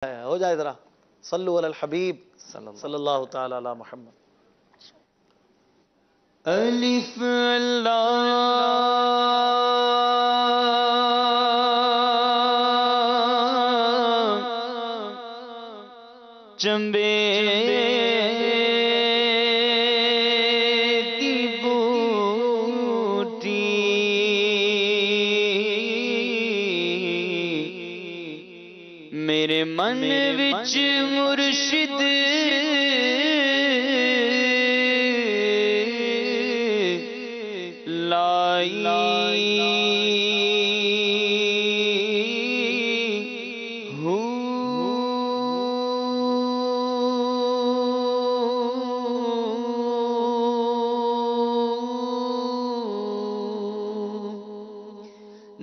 ہو جائے ذرا صلو علی الحبیب صلی اللہ تعالی علی محمد. الف چمبے دی بوٹی میرے من وچ مرشد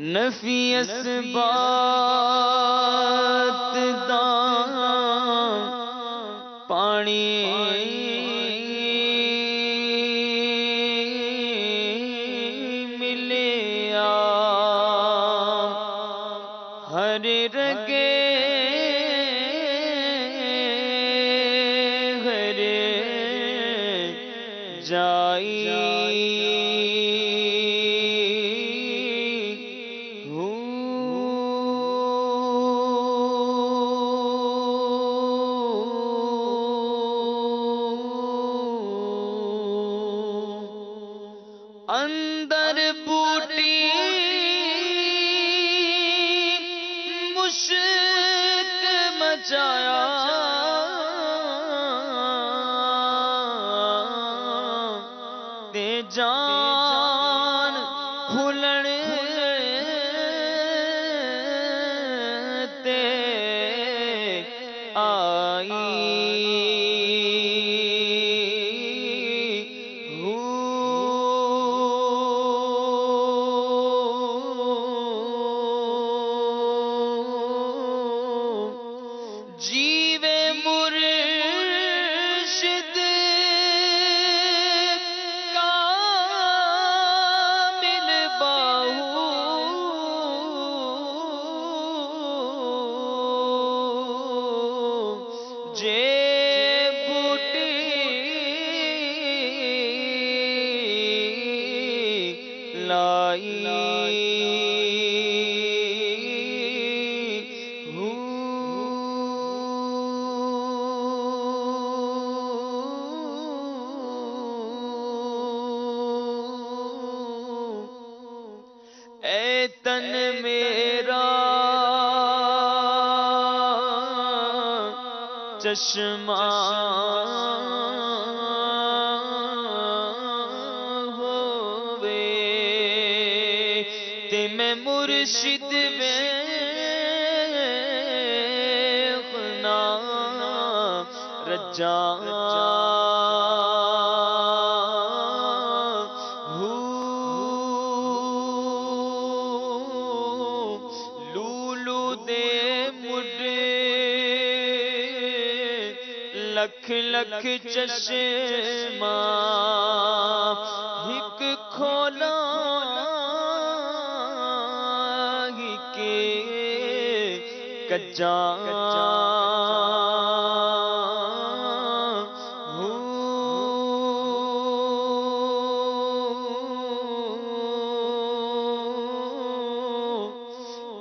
نفی اسبات دان پانی ملیا ہر رگے ہر جائی اندر بوٹی مشک مچایا تے جان کھلن تے آئی جیوے مرشد کامل باہو جے بوٹی لائی اے تن میرا چشمہ ہووے تے میں مرشد ویکھنا رجاں لکھ لکھ چشمہ ہک کھولا ہک کجاں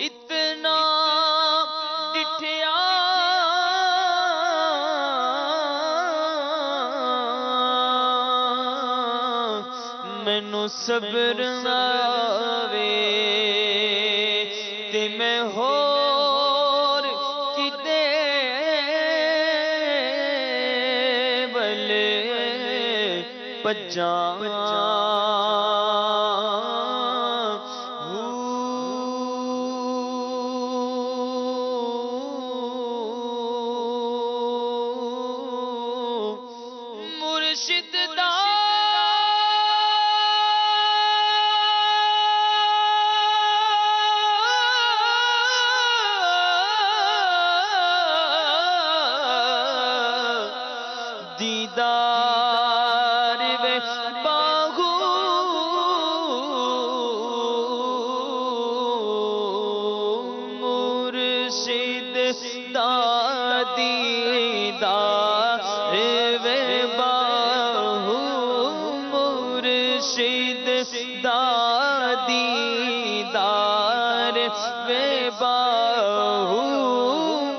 اتنا ڈٹھیا مینوں صبر آوے تے میں ہور کدے ول پجاں مرشد دا دیدار وے باہو مرشد دا دیدار وے باہو مرشد دا دیدار وے باہو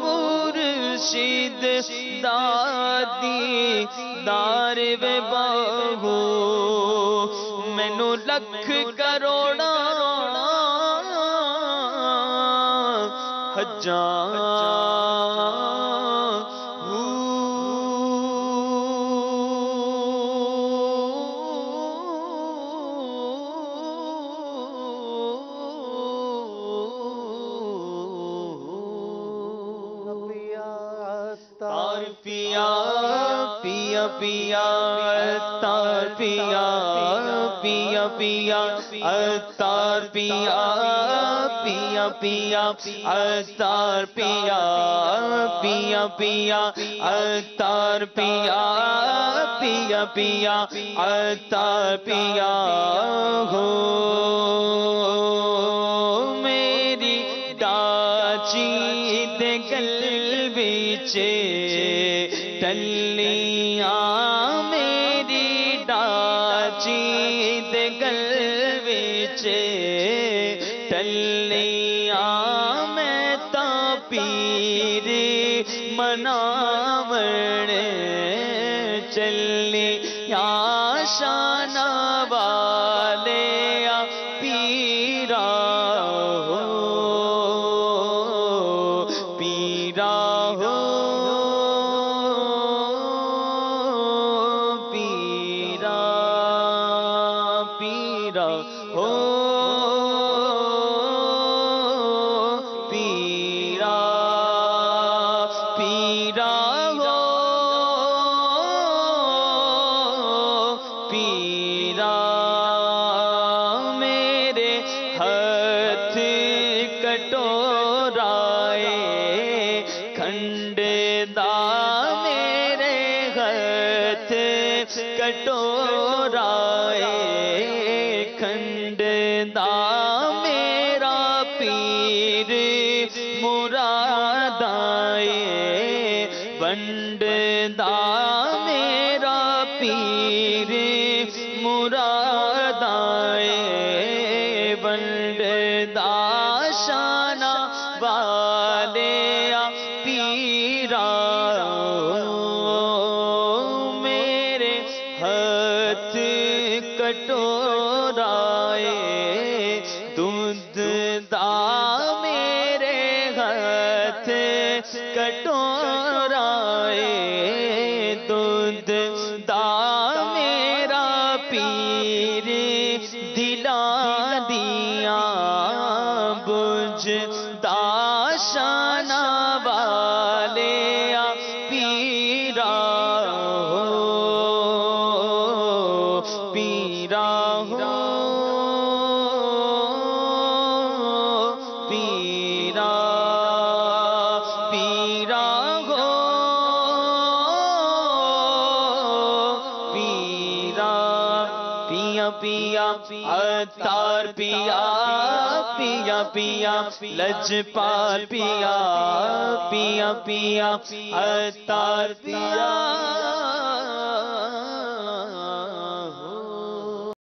مرشد دا دیدار وے باہو مینوں لکھ کروڑا پیا پیا پیا تار پیا پیا پیا تار پیا پیا پیا تار پیا پیا پیا تار پیا پیا پیا تار پیا ہو میری ڈاچی دے گل وچے ٹلیاں میری ڈاچی دے گل وچے ٹلیاں میں تا پیر مناون چلیاں شان والے پیرا ہو پیرا ہو کٹورائے کھنڈ دا میرا پیر مراد آئے ونڈ دا میرا پیر مراد آئے ونڈ دا شانہ والے پیرا کٹورائے دودھ دا میرے ہاتھ کٹورائے دودھ دا میرا پیر دلا دیاں بجھ دا شانہ والے پیرا پیرا ہو پیرا پیرا ہو پیرا پیا پیا تار پیا پیا پیا لجپال پیا پیا پیا تار پیا